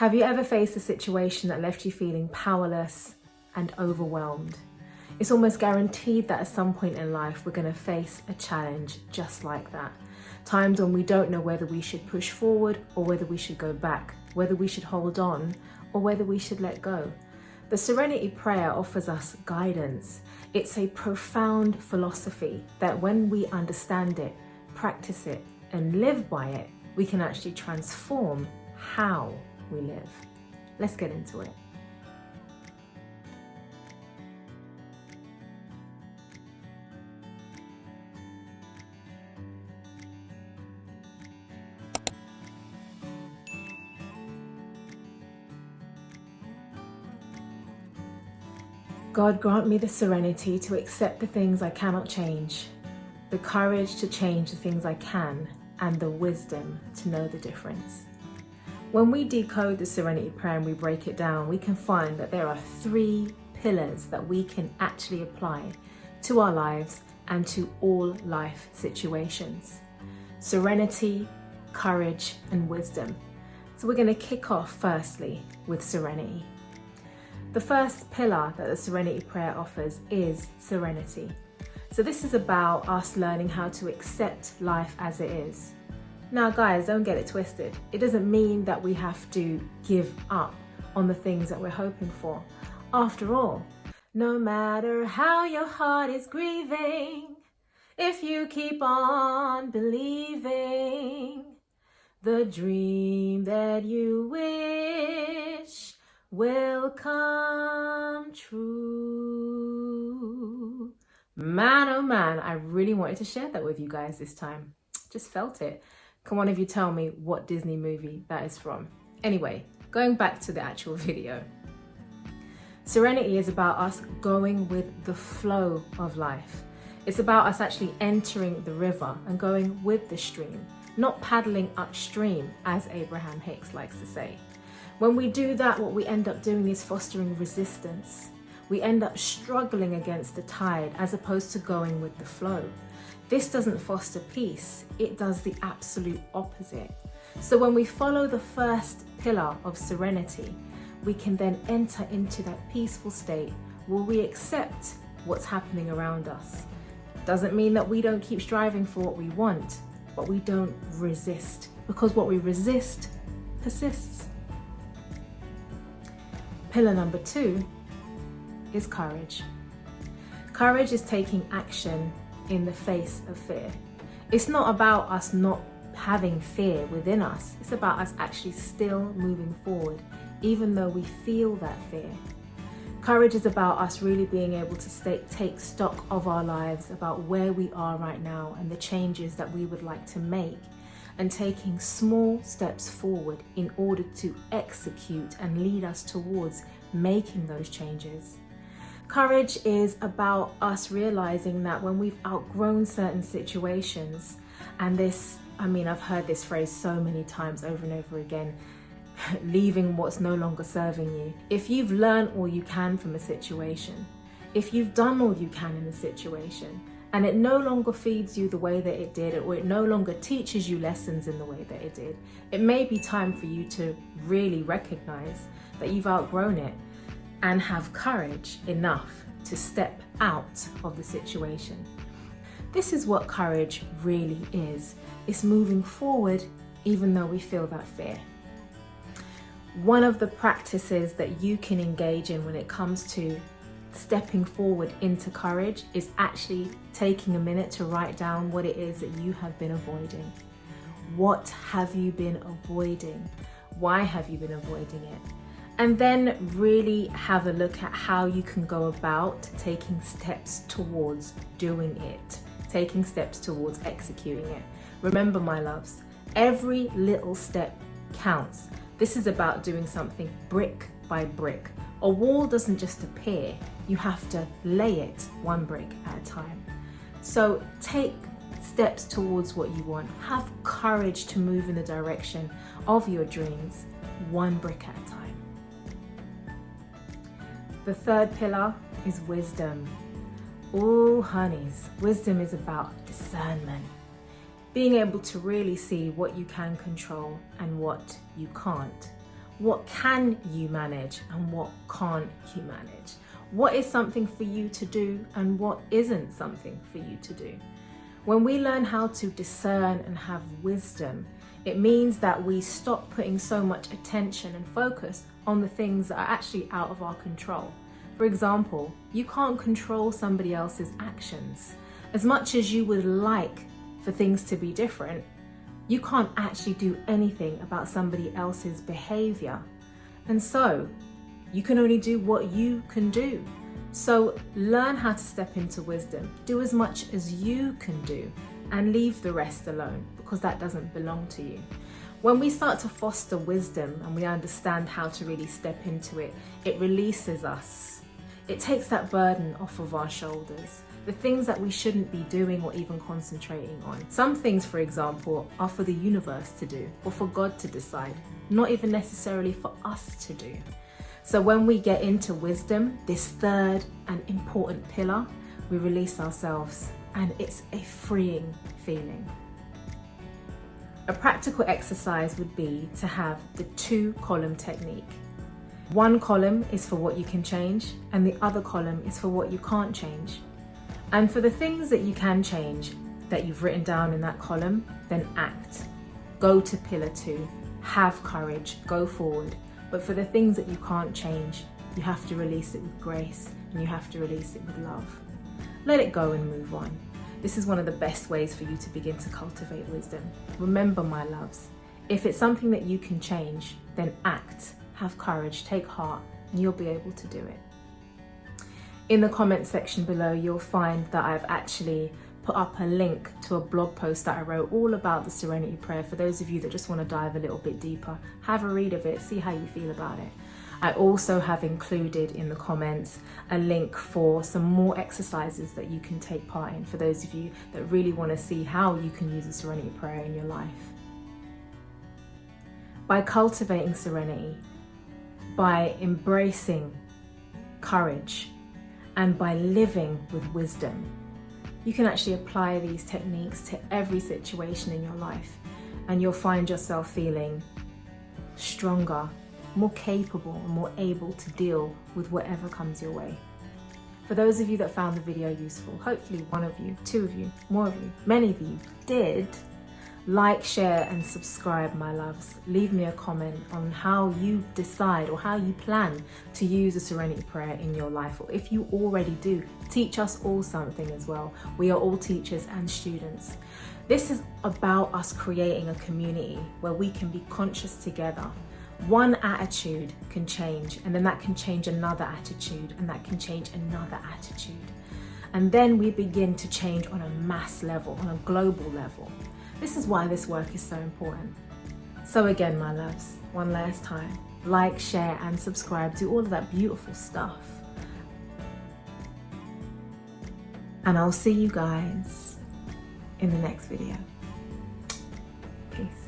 Have you ever faced a situation that left you feeling powerless and overwhelmed? It's almost guaranteed that at some point in life we're going to face a challenge just like that. Times when we don't know whether we should push forward or whether we should go back, whether we should hold on or whether we should let go. The Serenity Prayer offers us guidance. It's a profound philosophy that when we understand it, practice it and live by it, we can actually transform how we live. Let's get into it. God, grant me the serenity to accept the things I cannot change, the courage to change the things I can, and the wisdom to know the difference. When we decode the Serenity Prayer and we break it down, we can find that there are 3 pillars that we can actually apply to our lives and to all life situations: serenity, courage, and wisdom. So we're going to kick off firstly with serenity. The first pillar that the Serenity Prayer offers is serenity. So this is about us learning how to accept life as it is. Now guys, don't get it twisted. It doesn't mean that we have to give up on the things that we're hoping for. After all, no matter how your heart is grieving, if you keep on believing, the dream that you wish will come true. Man, oh man, I really wanted to share that with you guys this time. Just felt it. Can one of you tell me what Disney movie that is from? Anyway, going back to the actual video. Serenity is about us going with the flow of life. It's about us actually entering the river and going with the stream, not paddling upstream, as Abraham Hicks likes to say. When we do that, what we end up doing is fostering resistance. We end up struggling against the tide as opposed to going with the flow. This doesn't foster peace, it does the absolute opposite. So when we follow the first pillar of serenity, we can then enter into that peaceful state where we accept what's happening around us. Doesn't mean that we don't keep striving for what we want, but we don't resist, because what we resist persists. Pillar number 2 is courage. Courage is taking action in the face of fear. It's not about us not having fear within us. It's about us actually still moving forward, even though we feel that fear. Courage is about us really being able to take stock of our lives, about where we are right now and the changes that we would like to make, and taking small steps forward in order to execute and lead us towards making those changes. Courage is about us realizing that when we've outgrown certain situations, and this, I've heard this phrase so many times over and over again, leaving what's no longer serving you. If you've learned all you can from a situation, if you've done all you can in a situation, and it no longer feeds you the way that it did, or it no longer teaches you lessons in the way that it did, it may be time for you to really recognize that you've outgrown it and have courage enough to step out of the situation. This is what courage really is. It's moving forward even though we feel that fear. One of the practices that you can engage in when it comes to stepping forward into courage is actually taking a minute to write down what it is that you have been avoiding. What have you been avoiding? Why have you been avoiding it? And then really have a look at how you can go about taking steps towards doing it, taking steps towards executing it. Remember, my loves, every little step counts. This is about doing something brick by brick. A wall doesn't just appear, you have to lay it one brick at a time. So take steps towards what you want. Have courage to move in the direction of your dreams, one brick at a time. The third pillar is wisdom. Oh, honeys, wisdom is about discernment. Being able to really see what you can control and what you can't. What can you manage and what can't you manage? What is something for you to do and what isn't something for you to do? When we learn how to discern and have wisdom, it means that we stop putting so much attention and focus on the things that are actually out of our control. For example, you can't control somebody else's actions. As much as you would like for things to be different, you can't actually do anything about somebody else's behavior. And so, you can only do what you can do. So learn how to step into wisdom. Do as much as you can do and leave the rest alone, because that doesn't belong to you. When we start to foster wisdom and we understand how to really step into it, it releases us. It takes that burden off of our shoulders. The things that we shouldn't be doing or even concentrating on. Some things, for example, are for the universe to do or for God to decide, not even necessarily for us to do. So when we get into wisdom, this third and important pillar, we release ourselves, and it's a freeing feeling. A practical exercise would be to have the 2-column technique. One column is for what you can change, and the other column is for what you can't change. And for the things that you can change, that you've written down in that column, then act. Go to pillar 2. Have courage. Go forward. But for the things that you can't change, you have to release it with grace, and you have to release it with love. Let it go and move on. This is one of the best ways for you to begin to cultivate wisdom. Remember, my loves, if it's something that you can change, then act. Have courage. Take heart, and you'll be able to do it. In the comment section below, you'll find that I've actually put up a link to a blog post that I wrote all about the Serenity Prayer. For those of you that just want to dive a little bit deeper, have a read of it, see how you feel about it. I also have included in the comments a link for some more exercises that you can take part in for those of you that really want to see how you can use the Serenity Prayer in your life. By cultivating serenity, by embracing courage, and by living with wisdom, you can actually apply these techniques to every situation in your life, and you'll find yourself feeling stronger, more capable, and more able to deal with whatever comes your way. For those of you that found the video useful, hopefully one of you, 2 of you, more of you, many of you did, like, share, and subscribe, my loves. Leave me a comment on how you decide or how you plan to use the Serenity Prayer in your life. Or if you already do, teach us all something as well. We are all teachers and students. This is about us creating a community where we can be conscious together. One attitude can change, and then that can change another attitude, and that can change another attitude. And then we begin to change on a mass level, on a global level. This is why this work is so important. So again, my loves, one last time, like, share, and subscribe. Do all of that beautiful stuff. And I'll see you guys in the next video. Peace.